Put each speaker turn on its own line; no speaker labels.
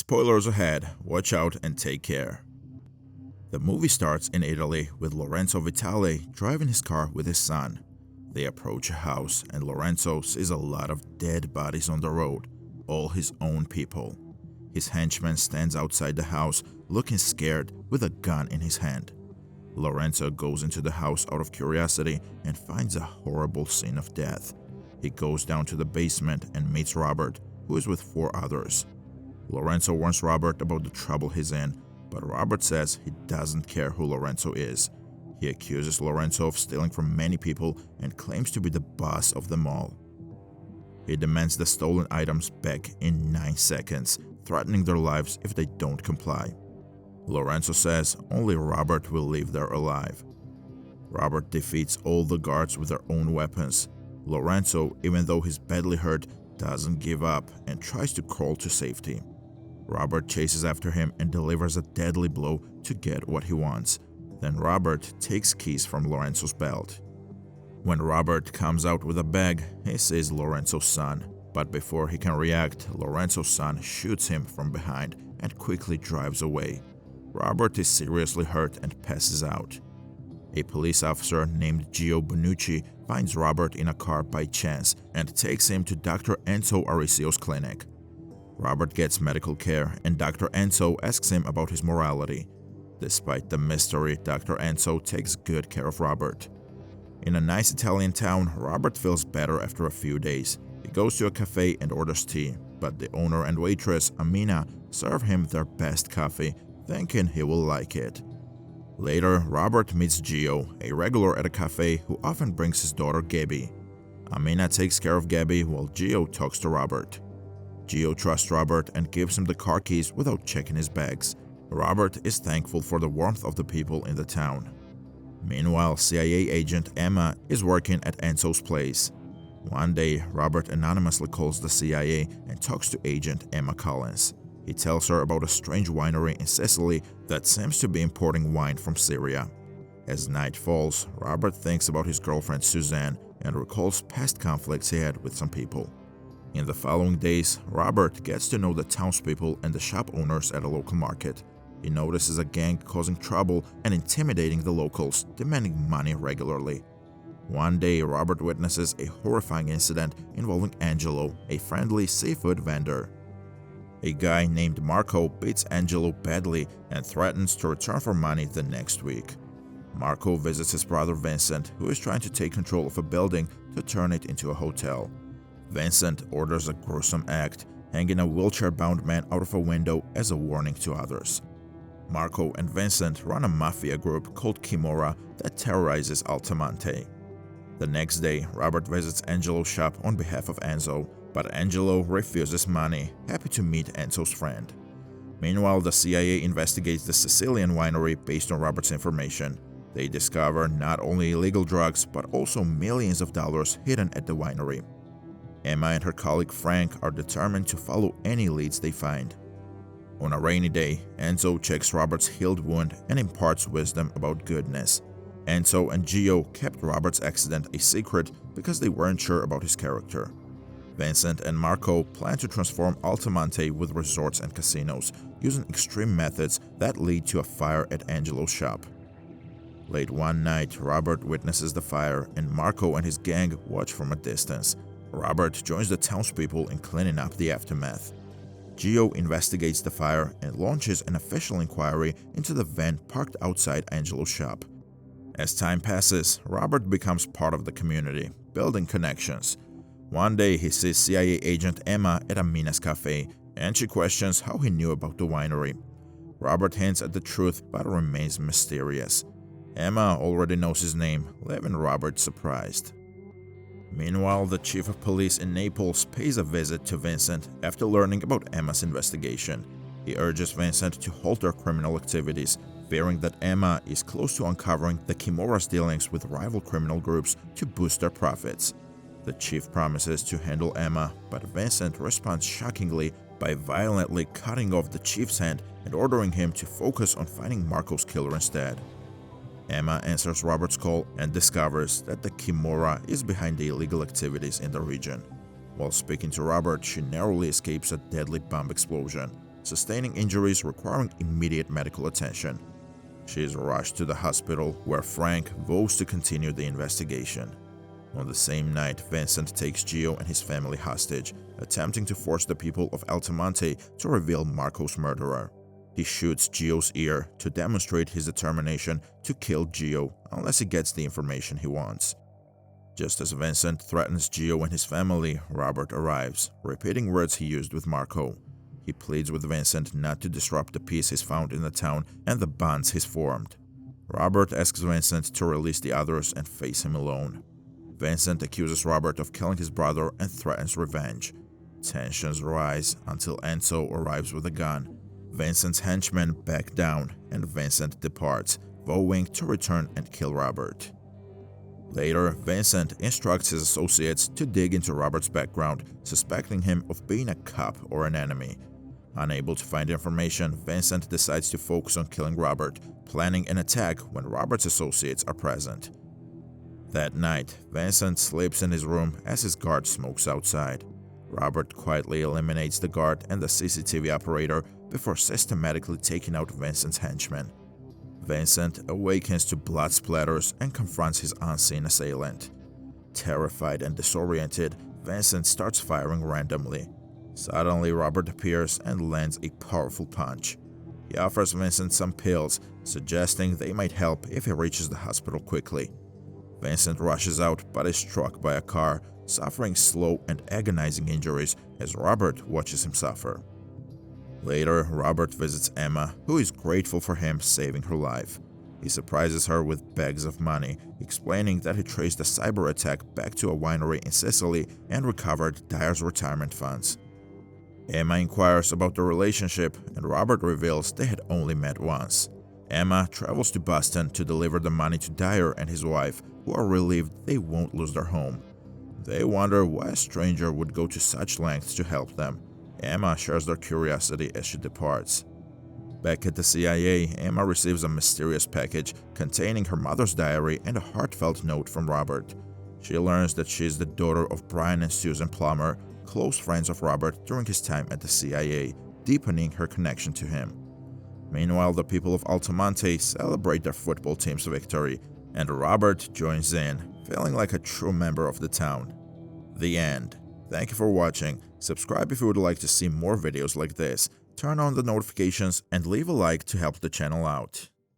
Spoilers ahead, watch out and take care. The movie starts in Italy with Lorenzo Vitale driving his car with his son. They approach a house and Lorenzo sees a lot of dead bodies on the road, all his own people. His henchman stands outside the house looking scared with a gun in his hand. Lorenzo goes into the house out of curiosity and finds a horrible scene of death. He goes down to the basement and meets Robert, who is with 4 others. Lorenzo warns Robert about the trouble he's in, but Robert says he doesn't care who Lorenzo is. He accuses Lorenzo of stealing from many people and claims to be the boss of them all. He demands the stolen items back in 9 seconds, threatening their lives if they don't comply. Lorenzo says only Robert will leave there alive. Robert defeats all the guards with their own weapons. Lorenzo, even though he's badly hurt, doesn't give up and tries to crawl to safety. Robert chases after him and delivers a deadly blow to get what he wants. Then Robert takes keys from Lorenzo's belt. When Robert comes out with a bag, he sees Lorenzo's son, but before he can react, Lorenzo's son shoots him from behind and quickly drives away. Robert is seriously hurt and passes out. A police officer named Gio Bonucci finds Robert in a car by chance and takes him to Dr. Enzo Aricio's clinic. Robert gets medical care and Dr. Enzo asks him about his morality. Despite the mystery, Dr. Enzo takes good care of Robert. In a nice Italian town, Robert feels better after a few days. He goes to a cafe and orders tea, but the owner and waitress, Amina, serve him their best coffee, thinking he will like it. Later, Robert meets Gio, a regular at a cafe who often brings his daughter Gabby. Amina takes care of Gabby while Gio talks to Robert. Gio trusts Robert and gives him the car keys without checking his bags. Robert is thankful for the warmth of the people in the town. Meanwhile, CIA agent Emma is working at Enzo's place. One day, Robert anonymously calls the CIA and talks to agent Emma Collins. He tells her about a strange winery in Sicily that seems to be importing wine from Syria. As night falls, Robert thinks about his girlfriend Suzanne and recalls past conflicts he had with some people. In the following days, Robert gets to know the townspeople and the shop owners at a local market. He notices a gang causing trouble and intimidating the locals, demanding money regularly. One day, Robert witnesses a horrifying incident involving Angelo, a friendly seafood vendor. A guy named Marco beats Angelo badly and threatens to return for money the next week. Marco visits his brother Vincent, who is trying to take control of a building to turn it into a hotel. Vincent orders a gruesome act, hanging a wheelchair-bound man out of a window as a warning to others. Marco and Vincent run a Mafia group called Kimura that terrorizes Altamonte. The next day, Robert visits Angelo's shop on behalf of Enzo, but Angelo refuses money, happy to meet Enzo's friend. Meanwhile, the CIA investigates the Sicilian winery based on Robert's information. They discover not only illegal drugs, but also millions of dollars hidden at the winery. Emma and her colleague Frank are determined to follow any leads they find. On a rainy day, Enzo checks Robert's healed wound and imparts wisdom about goodness. Enzo and Gio kept Robert's accident a secret because they weren't sure about his character. Vincent and Marco plan to transform Altamonte with resorts and casinos, using extreme methods that lead to a fire at Angelo's shop. Late one night, Robert witnesses the fire and Marco and his gang watch from a distance. Robert joins the townspeople in cleaning up the aftermath. Gio investigates the fire and launches an official inquiry into the van parked outside Angelo's shop. As time passes, Robert becomes part of the community, building connections. One day, he sees CIA agent Emma at Amina's cafe, and she questions how he knew about the winery. Robert hints at the truth but remains mysterious. Emma already knows his name, leaving Robert surprised. Meanwhile, the chief of police in Naples pays a visit to Vincent after learning about Emma's investigation. He urges Vincent to halt their criminal activities, fearing that Emma is close to uncovering the Kimura's dealings with rival criminal groups to boost their profits. The chief promises to handle Emma, but Vincent responds shockingly by violently cutting off the chief's hand and ordering him to focus on finding Marco's killer instead. Emma answers Robert's call and discovers that the Kimura is behind the illegal activities in the region. While speaking to Robert, she narrowly escapes a deadly bomb explosion. sustaining injuries requiring immediate medical attention. She is rushed to the hospital, where Frank vows to continue the investigation. On the same night, Vincent takes Gio and his family hostage, attempting to force the people of Altamonte to reveal Marco's murderer. He shoots Gio's ear to demonstrate his determination to kill Gio unless he gets the information he wants. Just as Vincent threatens Gio and his family, Robert arrives, repeating words he used with Marco. He pleads with Vincent not to disrupt the peace he's found in the town and the bonds he's formed. Robert asks Vincent to release the others and face him alone. Vincent accuses Robert of killing his brother and threatens revenge. Tensions rise until Enzo arrives with a gun. Vincent's henchmen back down and Vincent departs, vowing to return and kill Robert. Later, Vincent instructs his associates to dig into Robert's background, suspecting him of being a cop or an enemy. Unable to find information, Vincent decides to focus on killing Robert, planning an attack when Robert's associates are present. That night, Vincent sleeps in his room as his guard smokes outside. Robert quietly eliminates the guard and the CCTV operator before systematically taking out Vincent's henchmen. Vincent awakens to blood splatters and confronts his unseen assailant. Terrified and disoriented, Vincent starts firing randomly. Suddenly, Robert appears and lands a powerful punch. He offers Vincent some pills, suggesting they might help if he reaches the hospital quickly. Vincent rushes out but is struck by a car, suffering slow and agonizing injuries as Robert watches him suffer. Later, Robert visits Emma, who is grateful for him saving her life. He surprises her with bags of money, explaining that he traced the cyber attack back to a winery in Sicily and recovered Dyer's retirement funds. Emma inquires about the relationship, and Robert reveals they had only met once. Emma travels to Boston to deliver the money to Dyer and his wife, who are relieved they won't lose their home. They wonder why a stranger would go to such lengths to help them. Emma shares their curiosity as she departs. Back at the CIA, Emma receives a mysterious package containing her mother's diary and a heartfelt note from Robert. She learns that she is the daughter of Brian and Susan Plummer, close friends of Robert during his time at the CIA, deepening her connection to him. Meanwhile, the people of Altamonte celebrate their football team's victory, and Robert joins in, feeling like a true member of the town. The end. Thank you for watching. Subscribe if you would like to see more videos like this, turn on the notifications, and leave a like to help the channel out.